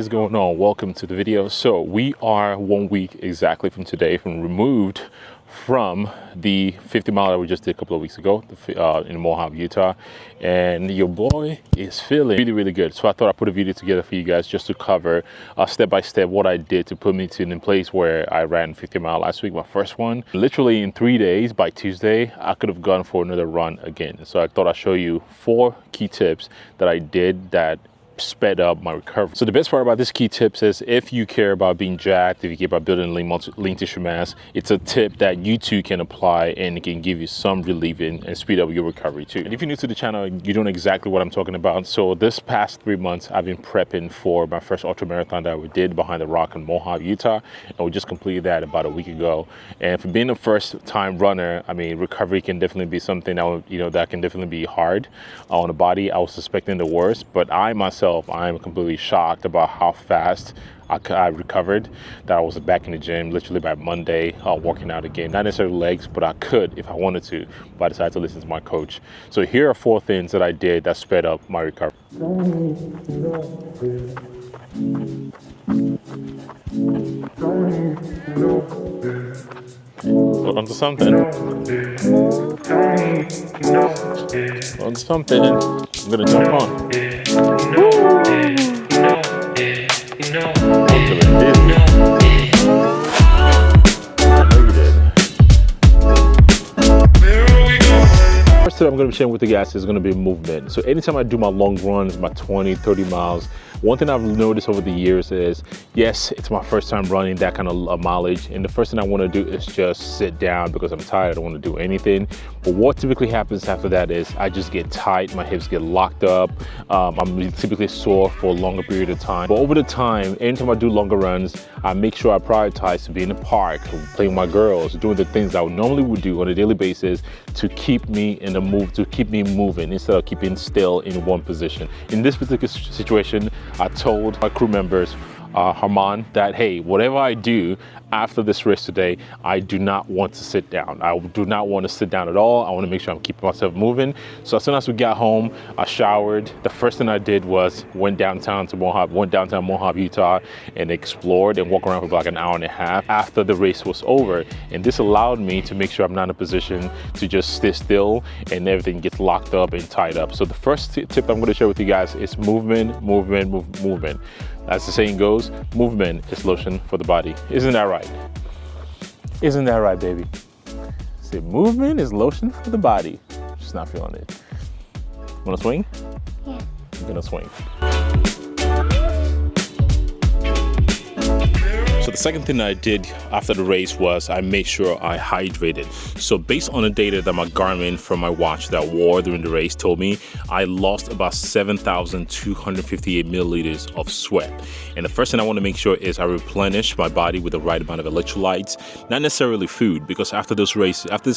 is going on? Welcome to the video. So we are 1 week exactly from today removed from the 50 mile that we just did a couple of weeks ago in Mohawk, Utah, and your boy is feeling really good. So I thought I'd put a video together for you guys just to cover step by step what I did to put me in a place where I ran 50 mile last week, my first one. Literally in 3 days, by Tuesday I could have gone for another run again. So I thought I'd show you 4 key tips that I did that sped up my recovery. So the best part about this key tips is if you care about being jacked, if you care about building lean tissue mass, it's a tip that you too can apply and it can give you some relief and speed up your recovery too. And if you're new to the channel, you don't know exactly what I'm talking about. So this past 3 months, I've been prepping for my first ultra marathon that we did behind the rock in Mohawk, Utah, and we just completed that about a week ago. And for being a first time runner, I mean, recovery can definitely be something that that can definitely be hard on the body. I was suspecting the worst, but I myself, I am completely shocked about how fast I recovered. That I was back in the gym literally by Monday, working out again. Not necessarily legs, but I could if I wanted to, but I decided to listen to my coach. So here are 4 things that I did that sped up my recovery. Hold on to something. Hold on to something. I'm gonna jump on. First tip I'm going to be sharing with you guys is going to be movement. So anytime I do my long runs, my 20, 30 miles, one thing I've noticed over the years is, yes, it's my first time running that kind of mileage, and the first thing I want to do is just sit down because I'm tired. I don't want to do anything. But what typically happens after that is I just get tight, my hips get locked up. I'm typically sore for a longer period of time. But over the time, anytime I do longer runs, I make sure I prioritize to be in the park, playing with my girls, doing the things I normally would do on a daily basis to keep me in the move, to keep me moving instead of keeping still in one position. In this particular situation, I told my crew members, Harman, that hey, whatever I do after this race today, I do not want to sit down. I do not want to sit down at all. I want to make sure I'm keeping myself moving. So as soon as we got home, I showered. The first thing I did was went downtown Mohawk, Utah, and explored and walked around for like an hour and a half after the race was over. And this allowed me to make sure I'm not in a position to just stay still and everything gets locked up and tied up. So the first tip I'm going to share with you guys is movement. As the saying goes, movement is lotion for the body. Isn't that right? Isn't that right, baby? Say movement is lotion for the body. Just not feeling it. Wanna swing? Yeah. I'm gonna swing. So the second thing I did after the race was I made sure I hydrated. So based on the data that my Garmin from my watch that I wore during the race told me, I lost about 7,258 milliliters of sweat. And the first thing I want to make sure is I replenish my body with the right amount of electrolytes, not necessarily food, because after this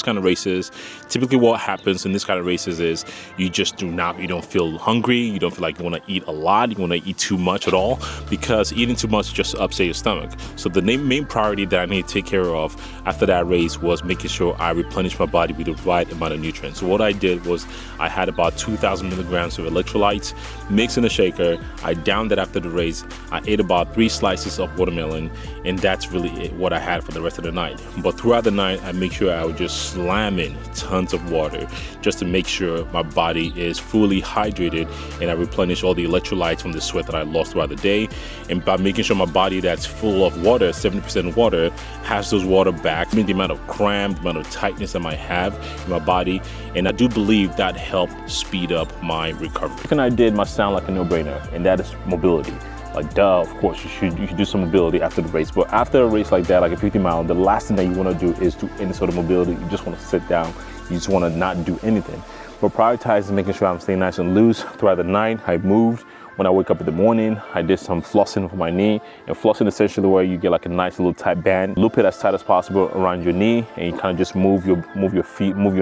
kind of races, typically what happens in this kind of races is you don't feel hungry, you don't feel like you want to eat a lot, you want to eat too much at all, because eating too much just upsets your stomach. So the main priority that I need to take care of after that race was making sure I replenish my body with the right amount of nutrients. So what I did was I had about 2,000 milligrams of electrolytes mixed in a shaker. I downed that after the race. I ate about 3 slices of watermelon, and that's really what I had for the rest of the night. But throughout the night, I make sure I would just slam in tons of water just to make sure my body is fully hydrated and I replenish all the electrolytes from the sweat that I lost throughout the day. And by making sure my body that's full of water, 70% water, has those water back. I mean, the amount of cramp, the amount of tightness I might have in my body, and I do believe that helped speed up my recovery. The thing I did must sound like a no-brainer, and that is mobility. Like, duh, of course, you should do some mobility after the race. But after a race like that, like a 50 mile, the last thing that you want to do is do any sort of mobility. You just want to sit down. You just want to not do anything. But prioritizing making sure I'm staying nice and loose throughout the night. I moved. When I wake up in the morning, I did some flossing for my knee. And flossing is essentially where you get like a nice little tight band, loop it as tight as possible around your knee, and you kind of just move your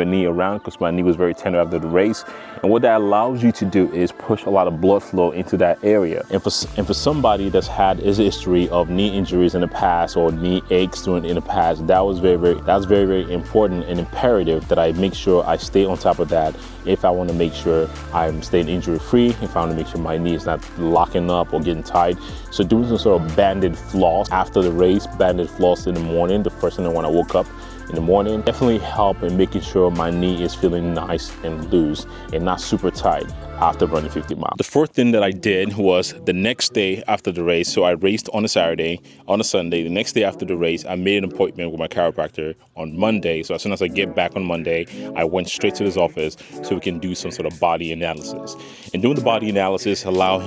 knee around, because my knee was very tender after the race. And what that allows you to do is push a lot of blood flow into that area. And for somebody that's had a history of knee injuries in the past or knee aches in the past, that was very important and imperative that I make sure I stay on top of that if I want to make sure I'm staying injury free, if I want to make sure my knee is not locking up or getting tight. So doing some sort of banded floss after the race, banded floss in the morning, the first thing when I woke up in the morning, definitely help in making sure my knee is feeling nice and loose and not super tight after running 50 miles. The fourth thing that I did was the next day after the race. So I raced on a Saturday, on a Sunday. The next day after the race, I made an appointment with my chiropractor on Monday. So as soon as I get back on Monday, I went straight to his office so we can do some sort of body analysis. And doing the body analysis allowed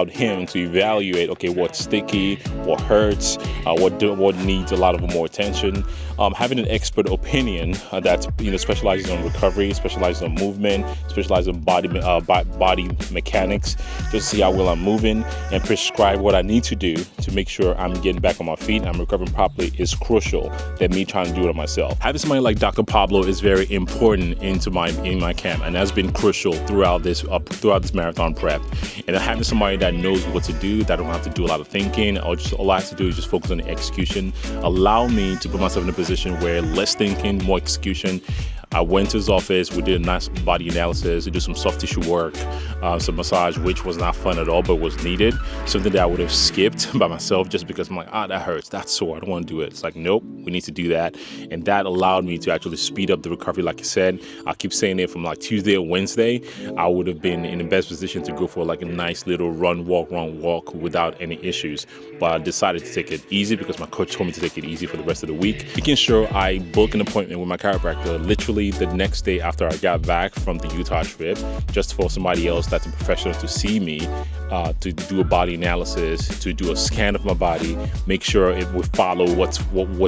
him to evaluate, okay, what's sticky, what hurts, what needs a lot of more attention. Having an expert opinion that specializes on recovery, specializes on movement, specializes on body mechanics, just to see how well I'm moving and prescribe what I need to do to make sure I'm getting back on my feet, I'm recovering properly, is crucial than me trying to do it myself. Having somebody like Dr. Pablo is very important in my camp, and that's been crucial throughout this marathon prep. And having somebody that knows what to do, that I don't have to do a lot of thinking, all I have to do is just focus on the execution, allow me to put myself in a position where less thinking, more execution. I went to his office, we did a nice body analysis, we did some soft tissue work, some massage, which was not fun at all, but was needed. Something that I would have skipped by myself just because I'm like, that hurts, that's sore, I don't want to do it. It's like, nope, we need to do that. And that allowed me to actually speed up the recovery. Like I said, I keep saying it, from like Tuesday or Wednesday, I would have been in the best position to go for like a nice little run, walk without any issues. But I decided to take it easy because my coach told me to take it easy for the rest of the week. Making sure I book an appointment with my chiropractor literally the next day after I got back from the Utah trip, just for somebody else that's a professional to see me, to do a body analysis, to do a scan of my body, make sure it will follow what's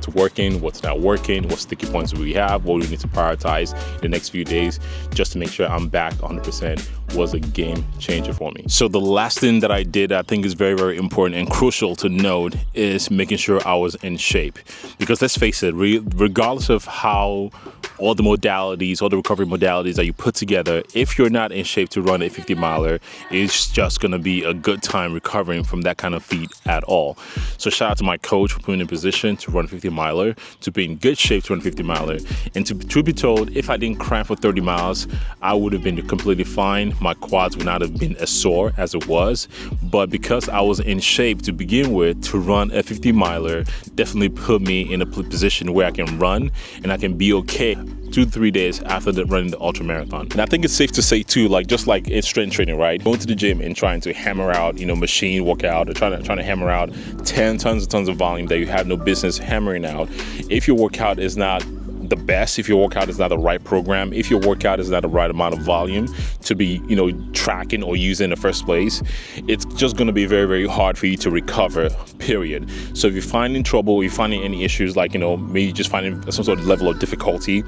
working, what's not working, what sticky points we have, what we need to prioritize the next few days, just to make sure I'm back 100%. Was a game changer for me. So the last thing that I did, I think is very, very important and crucial to note, is making sure I was in shape. Because let's face it, regardless of how all the modalities, all the recovery modalities that you put together, if you're not in shape to run a 50 miler, it's just going to be a good time recovering from that kind of feat at all. So shout out to my coach for putting me in a position to run a 50 miler, to be in good shape to run a 50 miler. And to be told, if I didn't cramp for 30 miles, I would have been completely fine. My quads would not have been as sore as it was. But because I was in shape to begin with, to run a 50 miler definitely put me in a position where I can run and I can be okay 2 to 3 days after running the ultra marathon. And I think it's safe to say too, like just like it's strength training, right? Going to the gym and trying to hammer out, machine workout, or trying to hammer out tons of volume that you have no business hammering out. If your workout is not the best, if your workout is not the right program, if your workout is not the right amount of volume to be, tracking or using in the first place, it's just going to be very, very hard for you to recover, period. So if you're finding trouble, you're finding any issues, like, maybe just finding some sort of level of difficulty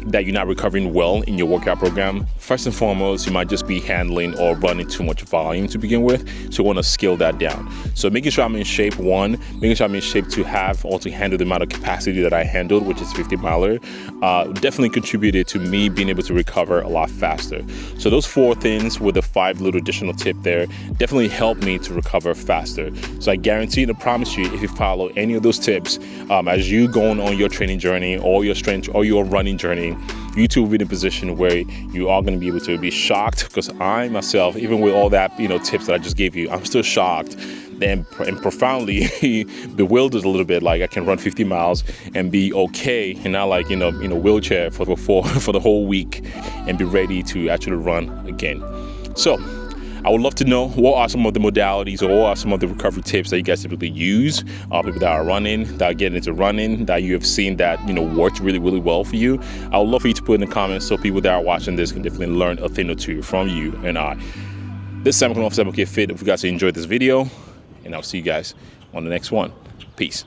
that you're not recovering well in your workout program, first and foremost, you might just be handling or running too much volume to begin with. So you want to scale that down. So making sure I'm in shape, making sure I'm in shape to have or to handle the amount of capacity that I handled, which is 50 miler, definitely contributed to me being able to recover a lot faster. So those 4 things with a 5 little additional tip there definitely helped me to recover faster. So I guarantee and I promise you, if you follow any of those tips, as you go on your training journey or your strength or your running journey, you two will be in a position where you are going to be able to be shocked, because I myself, even with all that tips that I just gave you, I'm still shocked and profoundly bewildered a little bit. Like, I can run 50 miles and be okay, and not like wheelchair for the whole week and be ready to actually run again. So I would love to know, what are some of the modalities or what are some of the recovery tips that you guys typically use, people that are running, that are getting into running, that you have seen that worked really, really well for you. I would love for you to put in the comments so people that are watching this can definitely learn a thing or two from you and I. This is Sam of 7K Fit. If you guys enjoyed this video, and I'll see you guys on the next one. Peace.